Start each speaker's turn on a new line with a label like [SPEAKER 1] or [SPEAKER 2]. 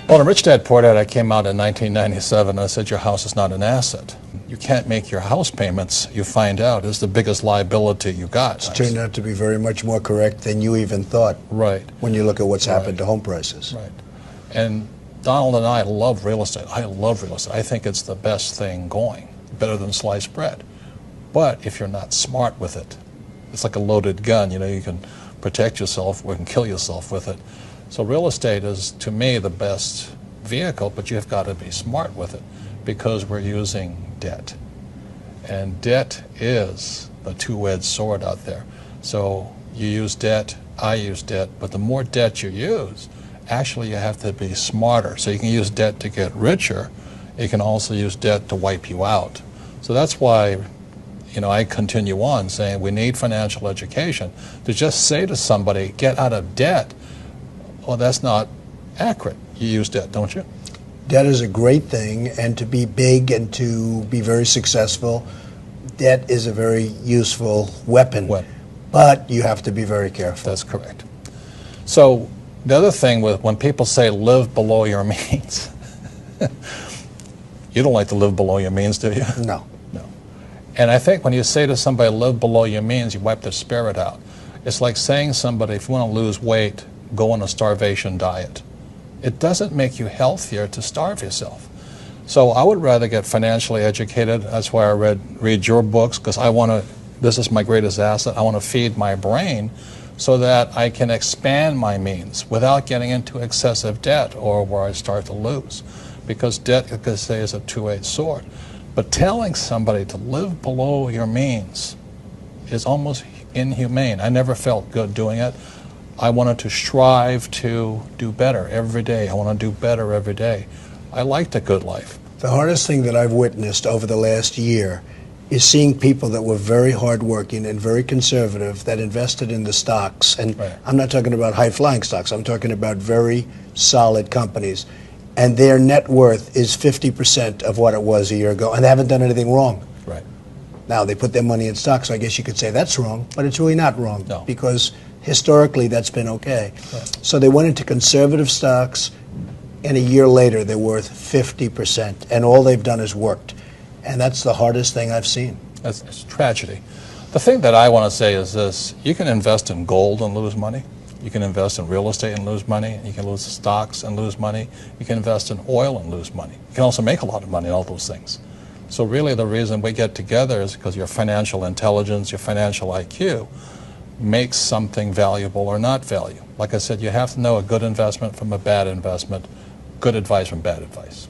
[SPEAKER 1] Well, in Rich Dad Poor Dad, I came out in 1997 and I said your house is not an asset. You can't make your house payments, you find out, is the biggest liability you got.
[SPEAKER 2] It's turned out to be very much more correct than you even thought.
[SPEAKER 1] Right.
[SPEAKER 2] When you look at what's happened to home prices.
[SPEAKER 1] Right. And Donald and I love real estate. I love real estate. I think it's the best thing going, better than sliced bread. But if you're not smart with it, it's like a loaded gun. You know, you can protect yourself or you can kill yourself with it. So real estate is, to me, the best vehicle, but you've got to be smart with it because we're using debt. And debt is a two-edged sword out there. So you use debt, I use debt, but the more debt you use, actually you have to be smarter. So you can use debt to get richer. You can also use debt to wipe you out. So that's why, you know, I continue on saying we need financial education. To just say to somebody, get out of debt, well, that's not accurate. You use debt, don't you?
[SPEAKER 2] Debt is a great thing, and to be big and to be very successful, debt is a very useful weapon. But you have to be very careful.
[SPEAKER 1] That's correct. So the other thing with when people say live below your means, you don't like to live below your means, do you?
[SPEAKER 2] No.
[SPEAKER 1] No. And I think when you say to somebody live below your means, you wipe their spirit out. It's like saying somebody, if you want to lose weight, go on a starvation diet. It doesn't make you healthier to starve yourself. So I would rather get financially educated. That's why I read your books, because I want to, this is my greatest asset. I want to feed my brain so that I can expand my means without getting into excessive debt or where I start to lose. Because debt, like I say, is a two-edged sword. But telling somebody to live below your means is almost inhumane. I never felt good doing it. I wanted to strive to do better every day. I want to do better every day. I liked a good life.
[SPEAKER 2] The hardest thing that I've witnessed over the last year is seeing people that were very hardworking and very conservative that invested in the stocks. And I'm not talking about high-flying stocks. I'm talking about very solid companies. And their net worth is 50% of what it was a year ago, and they haven't done anything wrong.
[SPEAKER 1] Right.
[SPEAKER 2] Now, they put their money in stocks, so I guess you could say that's wrong, but it's really not wrong.
[SPEAKER 1] No.
[SPEAKER 2] Because historically, that's been okay. Right. So they went into conservative stocks, and a year later, they're worth 50%, and all they've done is worked. And that's the hardest thing I've seen.
[SPEAKER 1] It's tragedy. The thing that I want to say is this. You can invest in gold and lose money. You can invest in real estate and lose money. You can lose stocks and lose money. You can invest in oil and lose money. You can also make a lot of money in all those things. So really the reason we get together is because your financial intelligence, your financial IQ makes something valuable or not valuable. Like I said, you have to know a good investment from a bad investment, good advice from bad advice.